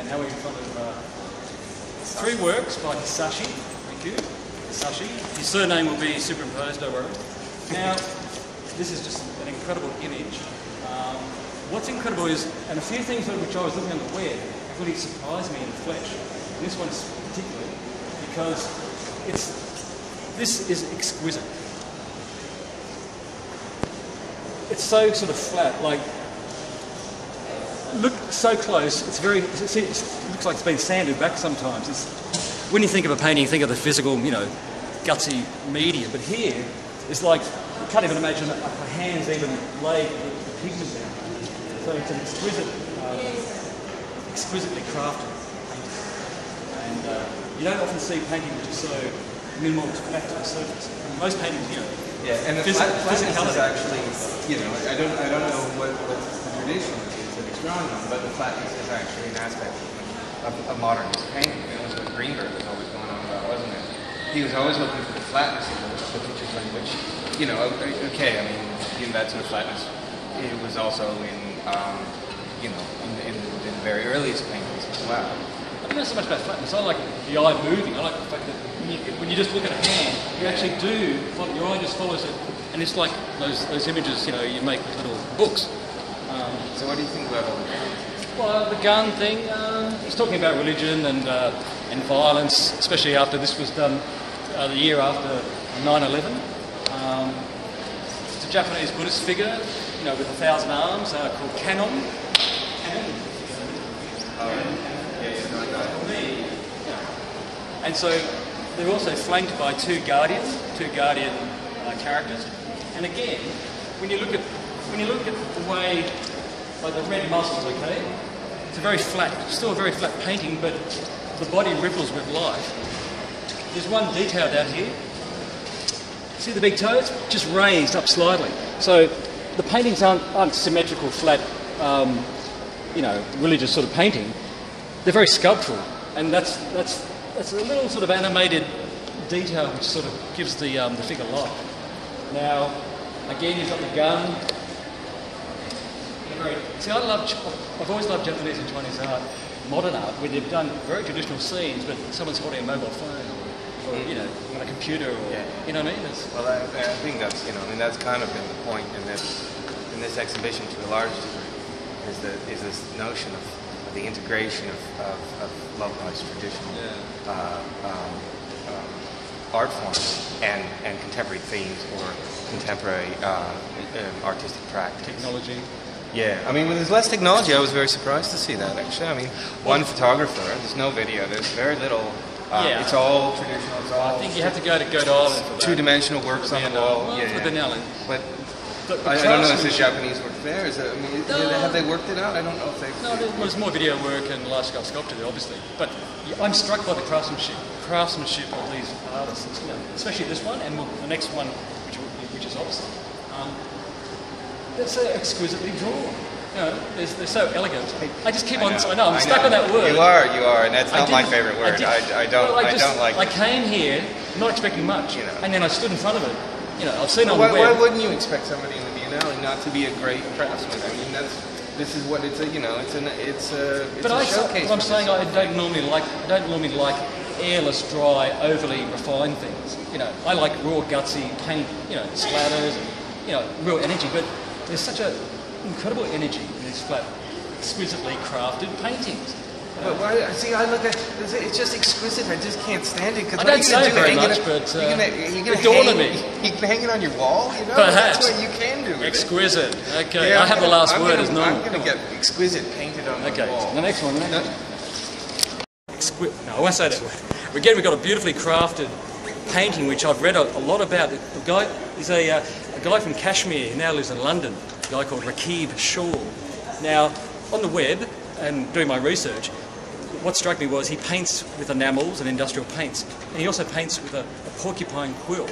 and how we're in front of 3 works by Hisashi. Thank you, Hisashi. His surname will be superimposed, don't worry. Now, this is just an incredible image. What's incredible is, and a few things which I was looking on the web really surprised me in the flesh. And this one's particularly because this is exquisite. It's so sort of flat, like, look so close, it looks like it's been sanded back sometimes. When you think of a painting, you think of the physical, you know, gutsy media, but here, it's like, you can't even imagine a hand's even laid the pigment down. So it's an exquisitely crafted painting. And you don't often see painting which is so minimal to flat to the surface. Most paintings, you know, yeah, and the flatness is actually, you know, I don't know what the tradition is that it's drawn on, but the flatness is actually an aspect of modernist painting. That was what Greenberg was always going on about, wasn't it? He was always looking for the flatness of the pictures in which, you know, okay, I mean, that sort of flatness, it was also in, you know, in the very earliest paintings as well. I don't know so much about flatness. I like the eye moving. I like the fact that when you just look at a hand, you actually do, your eye just follows it. And it's like those images, you know, you make with little books. So what do you think about all the guns? Well, the gun thing, he's talking about religion and violence, especially after this was done the year after 9/11. It's a Japanese Buddhist figure, you know, with 1,000 arms, called Kannon. And so they're also flanked by two guardian characters. And again, when you look at the way, like the red muscles, okay, it's a very flat, still a very flat painting, but the body ripples with life. There's one detail down here. See the big toe? It's just raised up slightly. So the paintings aren't symmetrical, flat, you know, religious sort of painting. They're very sculptural, and that's a little sort of animated detail which sort of gives the figure life. Now, again, you've got the gun. See, I've always loved Japanese and Chinese art, modern art, where they've done very traditional scenes, but someone's holding a mobile phone or you know, on a computer, or you know what I mean? Well, I think that's, you know, I mean, that's kind of been the point in this exhibition to a large degree, is this notion of the integration of localized traditional art forms and contemporary themes or contemporary artistic practice. Technology. Yeah, I mean, when there's less technology, I was very surprised to see that, actually. I mean, one photographer, there's no video, there's very little. It's all traditional. It's all, I think you have to go to Goat Island for that. Two-dimensional works on the wall. Well, for the Biennale. But I don't know if the Japanese work there. Is it, I mean, have they worked it out? I don't know if they've... No, there's more video work and large-scale sculpture there, obviously. But I'm struck by the craftsmanship of these artists, you know, especially this one and the next one, which is opposite. They're so exquisitely drawn. You know, they're so elegant. I just keep on. I know I'm stuck on that word. You are, and that's not my favorite word. I don't like. I came here not expecting much, you know, and then I stood in front of it. You know, I've seen it on the web. Why wouldn't you expect somebody in the Biennale not to be a great craftsman? I mean, this is what it's a, you know, it's a showcase. But I'm saying I don't normally like airless, dry, overly refined things. You know, I like raw, gutsy paint. You know, splatters, and, you know, real energy. But there's such a incredible energy in these flat, exquisitely crafted paintings. But why, see, I look at it's just exquisite. I just can't stand it. I don't say it very much, but it's dawned on me. You can hang it on your wall, you know? Perhaps. That's what you can do. Exquisite. Okay, I have the last word as normal. I'm going to get exquisite painted on the wall. Okay, the next one. No, I won't say that word. Again, we've got a beautifully crafted painting, which I've read a lot about. The guy is a guy from Kashmir who now lives in London, a guy called Rakib Shaw. Now, on the web, and doing my research, what struck me was he paints with enamels and industrial paints, and he also paints with a porcupine quill.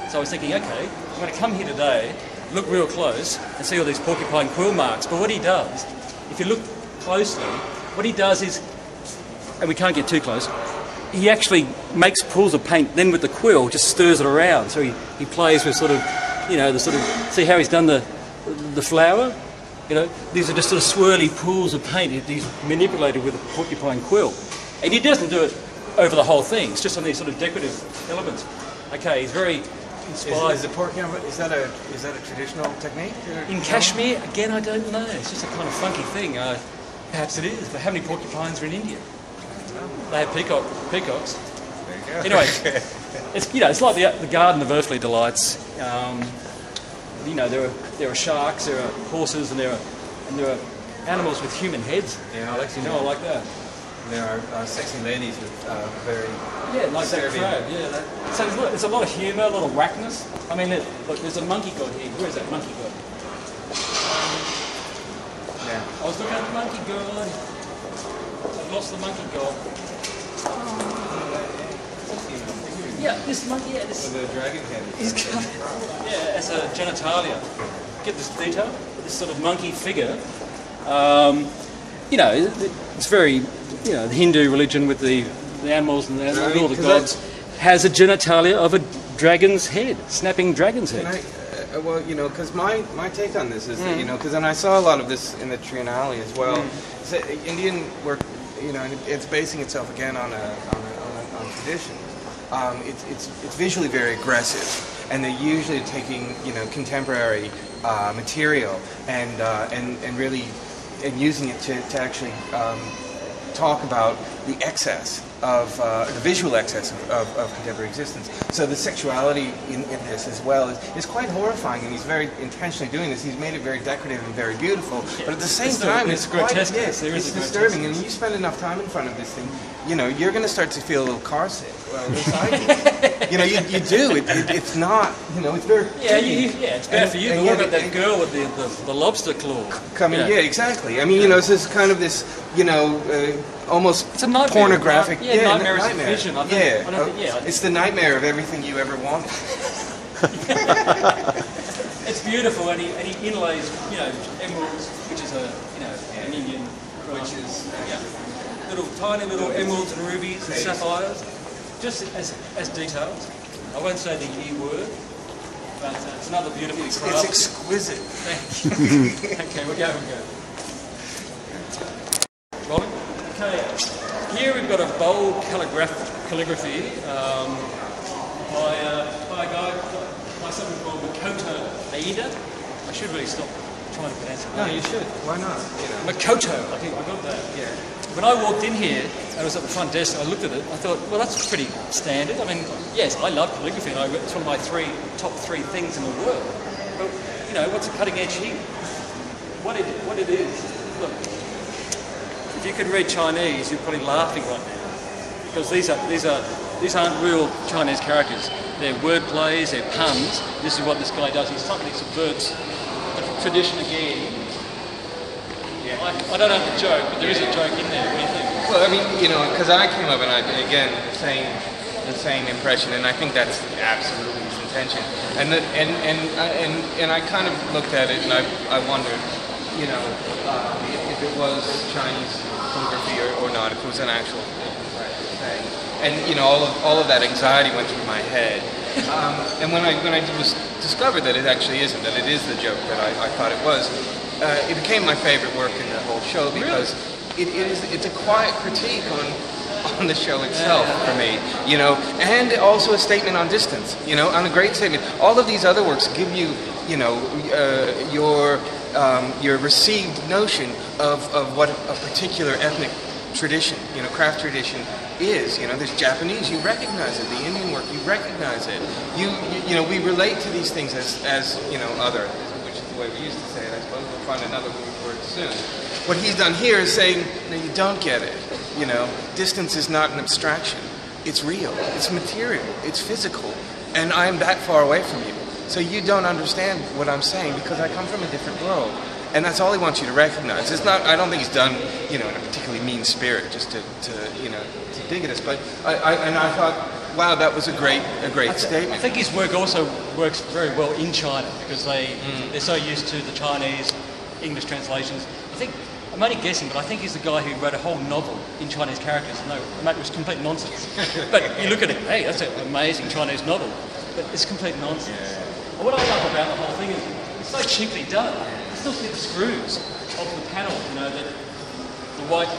So I was thinking, okay, I'm going to come here today, look real close, and see all these porcupine quill marks. But what he does, if you look closely, what he does is, and we can't get too close, he actually makes pools of paint, then with the quill just stirs it around. So he plays with sort of, you know, the sort of, see how he's done the flower? You know, these are just sort of swirly pools of paint he's manipulated with a porcupine quill. And he doesn't do it over the whole thing, it's just on these sort of decorative elements. Okay, he's very inspired. Is that a traditional technique? In Kashmir, again, I don't know. It's just a kind of funky thing. Perhaps it is, but how many porcupines are in India? They have peacocks. There you go. Anyway, it's like the Garden of Earthly Delights. You know, there are sharks, there are horses, and there are animals with human heads. Yeah, Alex, you know, I like that. There are sexy ladies with very like that crab. Yeah, so there's a lot of humour, a lot of whackness. I mean, look, there's a monkey god here. Where is that monkey god? Yeah. I was looking at the monkey god. I've lost the monkey god. Yeah, this monkey. Yeah, this. With a dragon head. He's got, yeah, as a genitalia. Get this detail. This sort of monkey figure. You know, it's very, you know, the Hindu religion with the animals and all the gods has a genitalia of a dragon's head, snapping dragon's head. Well, you know, because my take on this is that, you know, because and I saw a lot of this in the Triennale as well. So Indian work, you know, and it's basing itself again on tradition. It's visually very aggressive, and they're usually taking, you know, contemporary material and really using it to actually talk about the excess of the visual excess of contemporary existence. So the sexuality in this as well is quite horrifying, and he's very intentionally doing this. He's made it very decorative and very beautiful, but at the same time it's grotesque. Quite, it's disturbing. And you spend enough time in front of this thing, you know, you're going to start to feel a little car sick. Well, you know, you do. It's not, you know, it's very... it's bad for you. But what about that girl with the lobster claw? Coming, yeah, exactly. I mean, you know, it's just kind of this, you know, almost it's a nightmare, pornographic... Right? Yeah, nightmare. Vision. I think, it's the nightmare of everything you ever wanted. It's beautiful, and he inlays, you know, emeralds, which is an Indian... Which is... tiny little emeralds and rubies and sapphires, just as details. I won't say the E word, but it's another beautiful craft. It's exquisite. Thank you. Okay, we'll go. Rolling? Okay, here we've got a bold calligraphy by a guy, by someone called Makoto Aida. I should really stop trying to pronounce it. No, you should. Why not? You know. Makoto, I think I got that. Yeah. When I walked in here, I was at the front desk, and I looked at it, I thought, well, that's pretty standard. I mean, yes, I love calligraphy, and it's one of my top three things in the world. But, you know, what's the cutting edge here? What it is, look, if you could read Chinese, you're probably laughing right now. Because these aren't real Chinese characters. They're word plays, they're puns. This is what this guy does. He suddenly subverts tradition again. I don't have the joke, but there is a joke in there. What do you think? Well, I mean, you know, because I came up and again the same impression, and I think that's absolutely his intention. And I kind of looked at it and I wondered, you know, if it was Chinese calligraphy or not, if it was an actual thing. And you know, all of that anxiety went through my head. And when I discovered that it actually isn't, that it is the joke that I thought it was. It became my favorite work in the whole show because it's a quiet critique on the show itself for me, you know, and also a statement on distance, you know, on a great statement. All of these other works give you, you know, your received notion of what a particular ethnic tradition, you know, craft tradition is. You know, there's Japanese, you recognize it. The Indian work, you recognize it. You know, we relate to these things as you know, other. The way we used to say it, I suppose we'll find another word soon. What he's done here is saying, no, you don't get it. You know, distance is not an abstraction. It's real. It's material. It's physical. And I am that far away from you. So you don't understand what I'm saying because I come from a different world. And that's all he wants you to recognize. It's not, I don't think he's done, you know, in a particularly mean spirit just to you know, to dig at us. But I thought, wow, that was a great statement. I think his work also works very well in China because they're so used to the Chinese English translations. I think, I'm only guessing, but I think he's the guy who wrote a whole novel in Chinese characters. No, it was complete nonsense. But you look at it, hey, that's an amazing Chinese novel, but it's complete nonsense. What I love about the whole thing is it's so cheaply done. It's still see the screws of the panel, you know, that the white